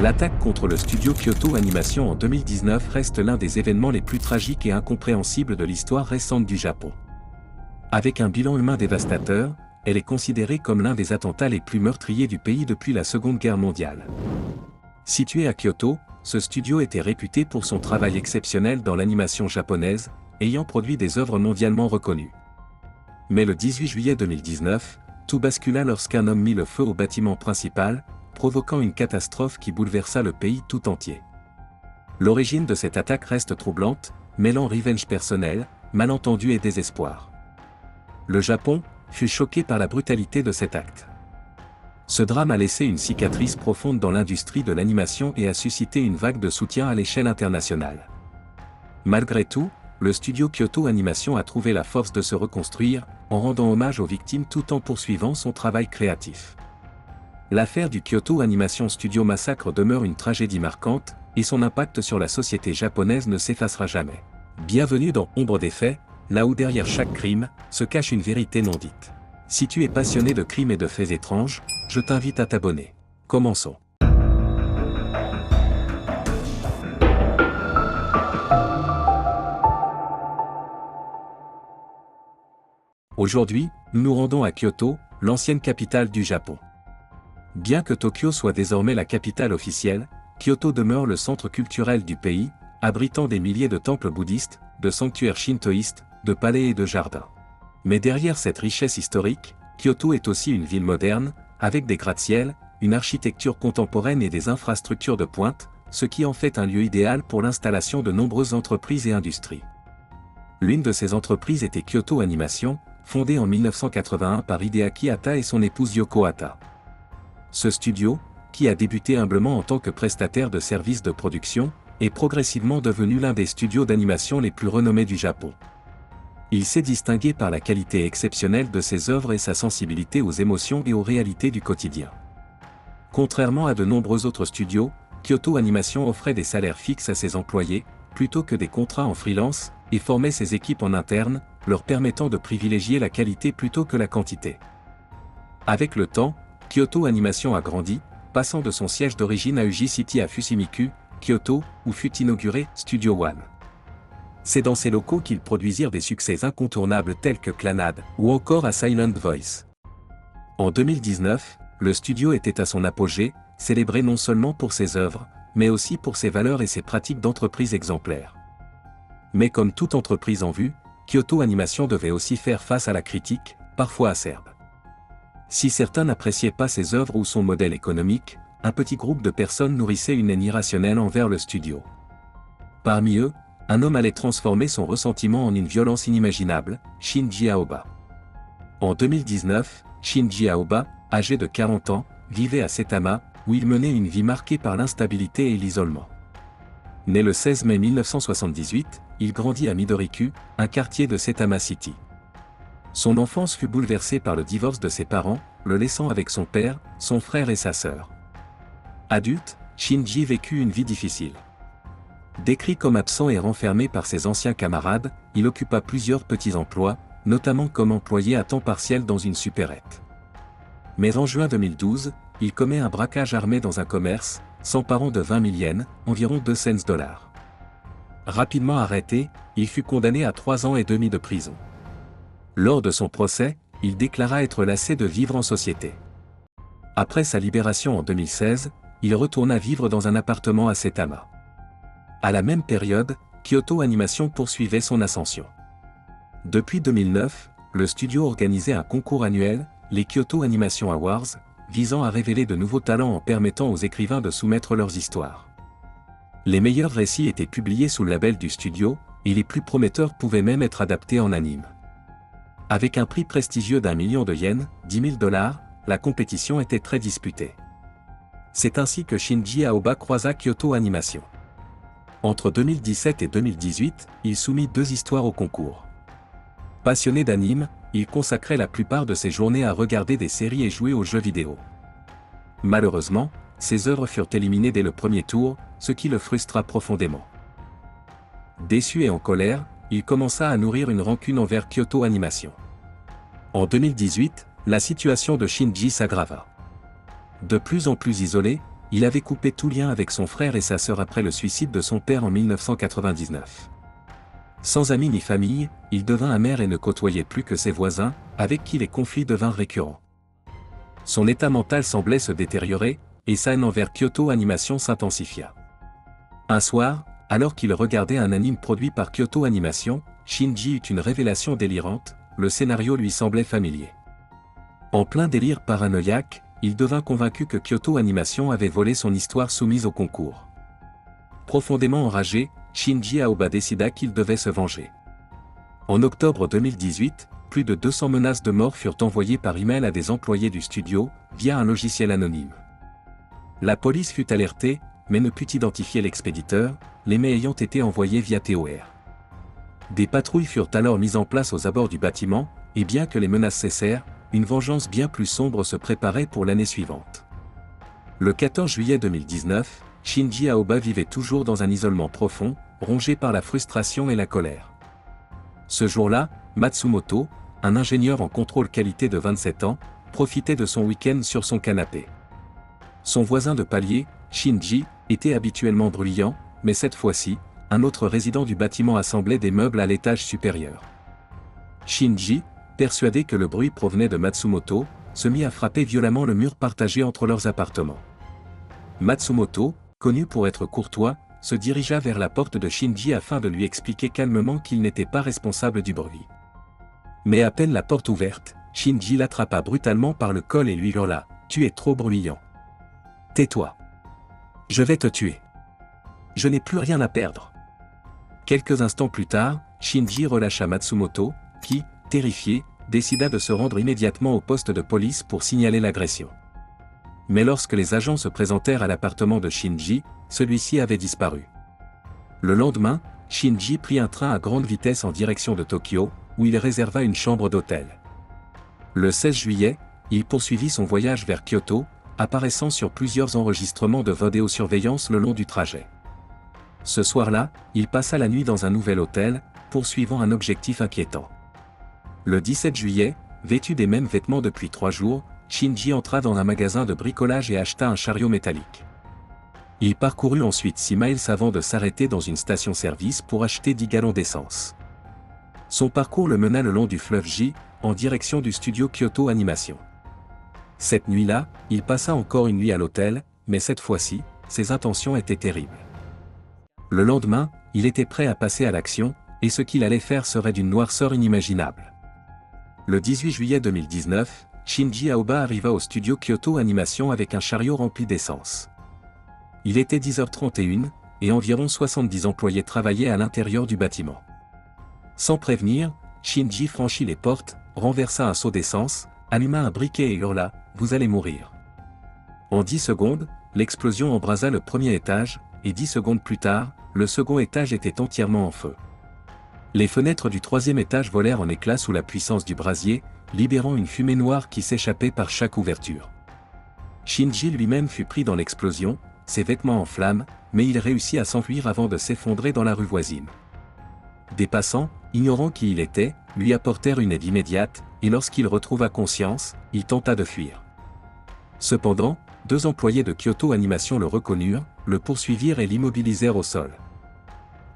L'attaque contre le studio Kyoto Animation en 2019 reste l'un des événements les plus tragiques et incompréhensibles de l'histoire récente du Japon. Avec un bilan humain dévastateur, elle est considérée comme l'un des attentats les plus meurtriers du pays depuis la Seconde Guerre mondiale. Situé à Kyoto, ce studio était réputé pour son travail exceptionnel dans l'animation japonaise, ayant produit des œuvres mondialement reconnues. Mais le 18 juillet 2019, tout bascula lorsqu'un homme mit le feu au bâtiment principal, provoquant une catastrophe qui bouleversa le pays tout entier. L'origine de cette attaque reste troublante, mêlant revenge personnel, malentendu et désespoir. Le Japon fut choqué par la brutalité de cet acte. Ce drame a laissé une cicatrice profonde dans l'industrie de l'animation et a suscité une vague de soutien à l'échelle internationale. Malgré tout, le studio Kyoto Animation a trouvé la force de se reconstruire, en rendant hommage aux victimes tout en poursuivant son travail créatif. L'affaire du Kyoto Animation Studio Massacre demeure une tragédie marquante, et son impact sur la société japonaise ne s'effacera jamais. Bienvenue dans Ombre des faits, là où derrière chaque crime, se cache une vérité non dite. Si tu es passionné de crimes et de faits étranges, je t'invite à t'abonner. Commençons. Aujourd'hui, nous nous rendons à Kyoto, l'ancienne capitale du Japon. Bien que Tokyo soit désormais la capitale officielle, Kyoto demeure le centre culturel du pays, abritant des milliers de temples bouddhistes, de sanctuaires shintoïstes, de palais et de jardins. Mais derrière cette richesse historique, Kyoto est aussi une ville moderne, avec des gratte-ciel, une architecture contemporaine et des infrastructures de pointe, ce qui en fait un lieu idéal pour l'installation de nombreuses entreprises et industries. L'une de ces entreprises était Kyoto Animation, fondée en 1981 par Hideaki Hata et son épouse Yoko Hata. Ce studio, qui a débuté humblement en tant que prestataire de services de production, est progressivement devenu l'un des studios d'animation les plus renommés du Japon. Il s'est distingué par la qualité exceptionnelle de ses œuvres et sa sensibilité aux émotions et aux réalités du quotidien. Contrairement à de nombreux autres studios, Kyoto Animation offrait des salaires fixes à ses employés, plutôt que des contrats en freelance, et formait ses équipes en interne, leur permettant de privilégier la qualité plutôt que la quantité. Avec le temps, Kyoto Animation a grandi, passant de son siège d'origine à Uji City à Fushimiku, Kyoto, où fut inauguré Studio One. C'est dans ces locaux qu'ils produisirent des succès incontournables tels que Clannad, ou encore à Silent Voice. En 2019, le studio était à son apogée, célébré non seulement pour ses œuvres, mais aussi pour ses valeurs et ses pratiques d'entreprise exemplaires. Mais comme toute entreprise en vue, Kyoto Animation devait aussi faire face à la critique, parfois acerbe. Si certains n'appréciaient pas ses œuvres ou son modèle économique, un petit groupe de personnes nourrissait une haine irrationnelle envers le studio. Parmi eux, un homme allait transformer son ressentiment en une violence inimaginable, Shinji Aoba. En 2019, Shinji Aoba, âgé de 40 ans, vivait à Saitama, où il menait une vie marquée par l'instabilité et l'isolement. Né le 16 mai 1978, il grandit à Midoriku, un quartier de Saitama City. Son enfance fut bouleversée par le divorce de ses parents, le laissant avec son père, son frère et sa sœur. Adulte, Shinji vécut une vie difficile. Décrit comme absent et renfermé par ses anciens camarades, il occupa plusieurs petits emplois, notamment comme employé à temps partiel dans une supérette. Mais en juin 2012, il commet un braquage armé dans un commerce, s'emparant de 20 000 yens, environ 2 cents. Rapidement arrêté, il fut condamné à 3 ans et demi de prison. Lors de son procès, il déclara être lassé de vivre en société. Après sa libération en 2016, il retourna vivre dans un appartement à Saitama. À la même période, Kyoto Animation poursuivait son ascension. Depuis 2009, le studio organisait un concours annuel, les Kyoto Animation Awards, visant à révéler de nouveaux talents en permettant aux écrivains de soumettre leurs histoires. Les meilleurs récits étaient publiés sous le label du studio, et les plus prometteurs pouvaient même être adaptés en anime. Avec un prix prestigieux d'1 million de yens, $10 000, la compétition était très disputée. C'est ainsi que Shinji Aoba croisa Kyoto Animation. Entre 2017 et 2018, il soumit 2 histoires au concours. Passionné d'anime, il consacrait la plupart de ses journées à regarder des séries et jouer aux jeux vidéo. Malheureusement, ses œuvres furent éliminées dès le premier tour, ce qui le frustra profondément. Déçu et en colère, il commença à nourrir une rancune envers Kyoto Animation. En 2018, la situation de Shinji s'aggrava. De plus en plus isolé, il avait coupé tout lien avec son frère et sa sœur après le suicide de son père en 1999. Sans amis ni famille, il devint amer et ne côtoyait plus que ses voisins, avec qui les conflits devinrent récurrents. Son état mental semblait se détériorer, et sa haine envers Kyoto Animation s'intensifia. Un soir, alors qu'il regardait un anime produit par Kyoto Animation, Shinji eut une révélation délirante, le scénario lui semblait familier. En plein délire paranoïaque, il devint convaincu que Kyoto Animation avait volé son histoire soumise au concours. Profondément enragé, Shinji Aoba décida qu'il devait se venger. En octobre 2018, plus de 200 menaces de mort furent envoyées par email à des employés du studio, via un logiciel anonyme. La police fut alertée, mais ne put identifier l'expéditeur, les mails ayant été envoyés via TOR. Des patrouilles furent alors mises en place aux abords du bâtiment, et bien que les menaces cessèrent, une vengeance bien plus sombre se préparait pour l'année suivante. Le 14 juillet 2019, Shinji Aoba vivait toujours dans un isolement profond, rongé par la frustration et la colère. Ce jour-là, Matsumoto, un ingénieur en contrôle qualité de 27 ans, profitait de son week-end sur son canapé. Son voisin de palier, Shinji, était habituellement bruyant, mais cette fois-ci, un autre résident du bâtiment assemblait des meubles à l'étage supérieur. Shinji, persuadé que le bruit provenait de Matsumoto, se mit à frapper violemment le mur partagé entre leurs appartements. Matsumoto, connu pour être courtois, se dirigea vers la porte de Shinji afin de lui expliquer calmement qu'il n'était pas responsable du bruit. Mais à peine la porte ouverte, Shinji l'attrapa brutalement par le col et lui hurla « Tu es trop bruyant. Tais-toi. Je vais te tuer. Je n'ai plus rien à perdre. » Quelques instants plus tard, Shinji relâcha Matsumoto, qui, terrifié, décida de se rendre immédiatement au poste de police pour signaler l'agression. Mais lorsque les agents se présentèrent à l'appartement de Shinji, celui-ci avait disparu. Le lendemain, Shinji prit un train à grande vitesse en direction de Tokyo, où il réserva une chambre d'hôtel. Le 16 juillet, il poursuivit son voyage vers Kyoto, apparaissant sur plusieurs enregistrements de vidéosurveillance le long du trajet. Ce soir-là, il passa la nuit dans un nouvel hôtel, poursuivant un objectif inquiétant. Le 17 juillet, vêtu des mêmes vêtements depuis 3 jours, Shinji entra dans un magasin de bricolage et acheta un chariot métallique. Il parcourut ensuite 6 miles avant de s'arrêter dans une station-service pour acheter 10 gallons d'essence. Son parcours le mena le long du fleuve J, en direction du studio Kyoto Animation. Cette nuit-là, il passa encore une nuit à l'hôtel, mais cette fois-ci, ses intentions étaient terribles. Le lendemain, il était prêt à passer à l'action, et ce qu'il allait faire serait d'une noirceur inimaginable. Le 18 juillet 2019, Shinji Aoba arriva au studio Kyoto Animation avec un chariot rempli d'essence. Il était 10h31, et environ 70 employés travaillaient à l'intérieur du bâtiment. Sans prévenir, Shinji franchit les portes, renversa un seau d'essence, alluma un briquet et hurla « Vous allez mourir ». En 10 secondes, l'explosion embrasa le premier étage, et 10 secondes plus tard, le second étage était entièrement en feu. Les fenêtres du troisième étage volèrent en éclats sous la puissance du brasier, libérant une fumée noire qui s'échappait par chaque ouverture. Shinji lui-même fut pris dans l'explosion, ses vêtements en flammes, mais il réussit à s'enfuir avant de s'effondrer dans la rue voisine. Des passants, ignorant qui il était, lui apportèrent une aide immédiate, et lorsqu'il retrouva conscience, il tenta de fuir. Cependant, 2 employés de Kyoto Animation le reconnurent, le poursuivirent et l'immobilisèrent au sol.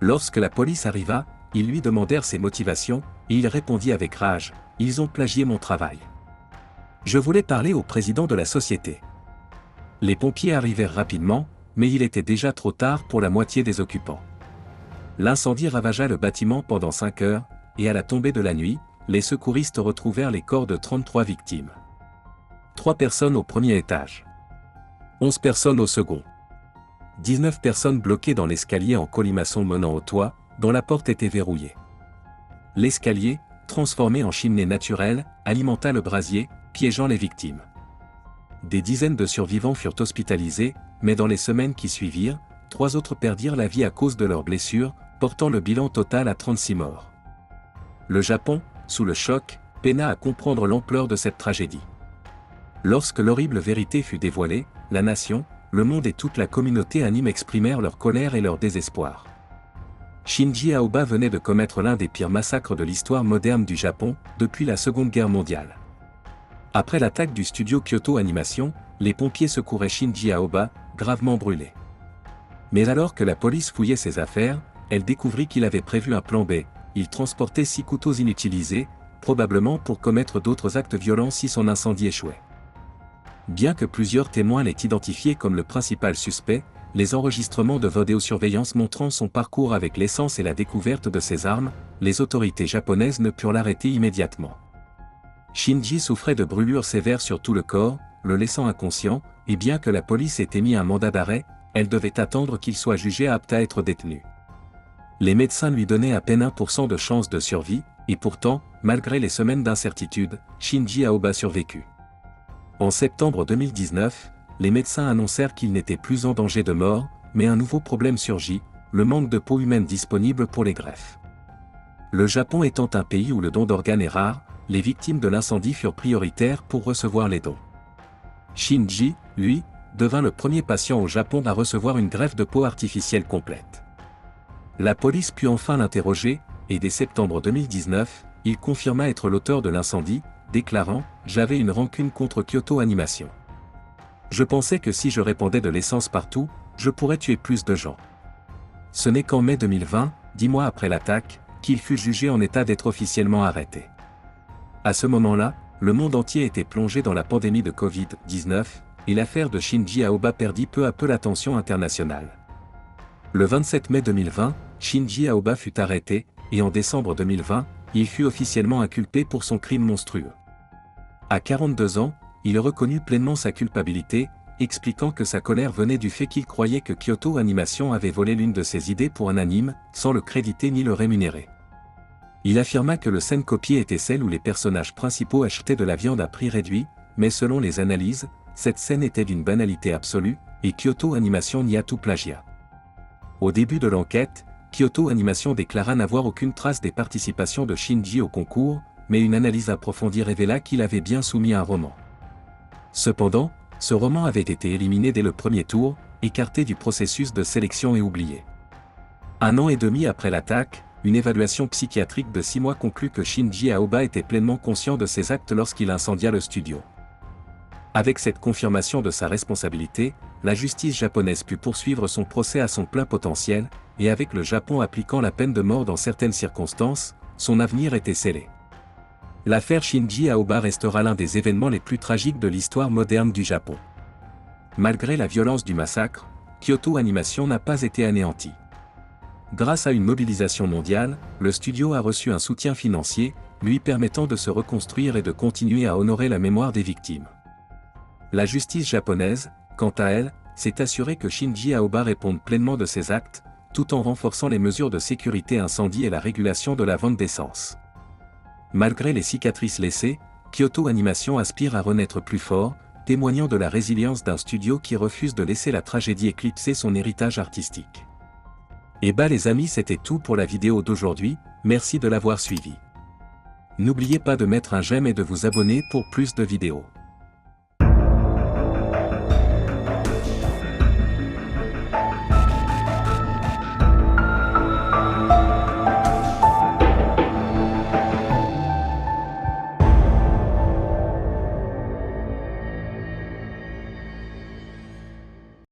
Lorsque la police arriva, ils lui demandèrent ses motivations, et il répondit avec rage « Ils ont plagié mon travail. Je voulais parler au président de la société. » Les pompiers arrivèrent rapidement, mais il était déjà trop tard pour la moitié des occupants. L'incendie ravagea le bâtiment pendant 5 heures, et à la tombée de la nuit, les secouristes retrouvèrent les corps de 33 victimes. 3 personnes au premier étage. 11 personnes au second. 19 personnes bloquées dans l'escalier en colimaçon menant au toit, dont la porte était verrouillée. L'escalier, transformé en cheminée naturelle, alimenta le brasier, piégeant les victimes. Des dizaines de survivants furent hospitalisés, mais dans les semaines qui suivirent, 3 autres perdirent la vie à cause de leurs blessures, portant le bilan total à 36 morts. Le Japon, sous le choc, peina à comprendre l'ampleur de cette tragédie. Lorsque l'horrible vérité fut dévoilée, la nation, le monde et toute la communauté anime exprimèrent leur colère et leur désespoir. Shinji Aoba venait de commettre l'un des pires massacres de l'histoire moderne du Japon, depuis la Seconde Guerre mondiale. Après l'attaque du studio Kyoto Animation, les pompiers secouraient Shinji Aoba, gravement brûlé. Mais alors que la police fouillait ses affaires, elle découvrit qu'il avait prévu un plan B. Il transportait 6 couteaux inutilisés, probablement pour commettre d'autres actes violents si son incendie échouait. Bien que plusieurs témoins l'aient identifié comme le principal suspect, les enregistrements de vidéosurveillance montrant son parcours avec l'essence et la découverte de ses armes, les autorités japonaises ne purent l'arrêter immédiatement. Shinji souffrait de brûlures sévères sur tout le corps, le laissant inconscient, et bien que la police ait émis un mandat d'arrêt, elle devait attendre qu'il soit jugé apte à être détenu. Les médecins lui donnaient à peine 1% de chance de survie, et pourtant, malgré les semaines d'incertitude, Shinji Aoba survécut. En septembre 2019, les médecins annoncèrent qu'il n'était plus en danger de mort, mais un nouveau problème surgit, le manque de peau humaine disponible pour les greffes. Le Japon étant un pays où le don d'organes est rare, les victimes de l'incendie furent prioritaires pour recevoir les dons. Shinji, lui, devint le premier patient au Japon à recevoir une greffe de peau artificielle complète. La police put enfin l'interroger, et dès septembre 2019, il confirma être l'auteur de l'incendie, déclarant « J'avais une rancune contre Kyoto Animation. Je pensais que si je répandais de l'essence partout, je pourrais tuer plus de gens. » Ce n'est qu'en mai 2020, 10 mois après l'attaque, qu'il fut jugé en état d'être officiellement arrêté. À ce moment-là, le monde entier était plongé dans la pandémie de Covid-19, et l'affaire de Shinji Aoba perdit peu à peu l'attention internationale. Le 27 mai 2020, Shinji Aoba fut arrêté, et en décembre 2020, il fut officiellement inculpé pour son crime monstrueux. À 42 ans, il reconnut pleinement sa culpabilité, expliquant que sa colère venait du fait qu'il croyait que Kyoto Animation avait volé l'une de ses idées pour un anime, sans le créditer ni le rémunérer. Il affirma que le scène copiée était celle où les personnages principaux achetaient de la viande à prix réduit, mais selon les analyses, cette scène était d'une banalité absolue, et Kyoto Animation nia tout plagiat. Au début de l'enquête, Kyoto Animation déclara n'avoir aucune trace des participations de Shinji au concours, mais une analyse approfondie révéla qu'il avait bien soumis un roman. Cependant, ce roman avait été éliminé dès le premier tour, écarté du processus de sélection et oublié. 1 an et demi après l'attaque, une évaluation psychiatrique de 6 mois conclut que Shinji Aoba était pleinement conscient de ses actes lorsqu'il incendia le studio. Avec cette confirmation de sa responsabilité, la justice japonaise put poursuivre son procès à son plein potentiel, et avec le Japon appliquant la peine de mort dans certaines circonstances, son avenir était scellé. L'affaire Shinji Aoba restera l'un des événements les plus tragiques de l'histoire moderne du Japon. Malgré la violence du massacre, Kyoto Animation n'a pas été anéanti. Grâce à une mobilisation mondiale, le studio a reçu un soutien financier, lui permettant de se reconstruire et de continuer à honorer la mémoire des victimes. La justice japonaise, quant à elle, s'est assurée que Shinji Aoba réponde pleinement de ses actes, tout en renforçant les mesures de sécurité incendie et la régulation de la vente d'essence. Malgré les cicatrices laissées, Kyoto Animation aspire à renaître plus fort, témoignant de la résilience d'un studio qui refuse de laisser la tragédie éclipser son héritage artistique. Et bah les amis, c'était tout pour la vidéo d'aujourd'hui, merci de l'avoir suivi. N'oubliez pas de mettre un j'aime et de vous abonner pour plus de vidéos.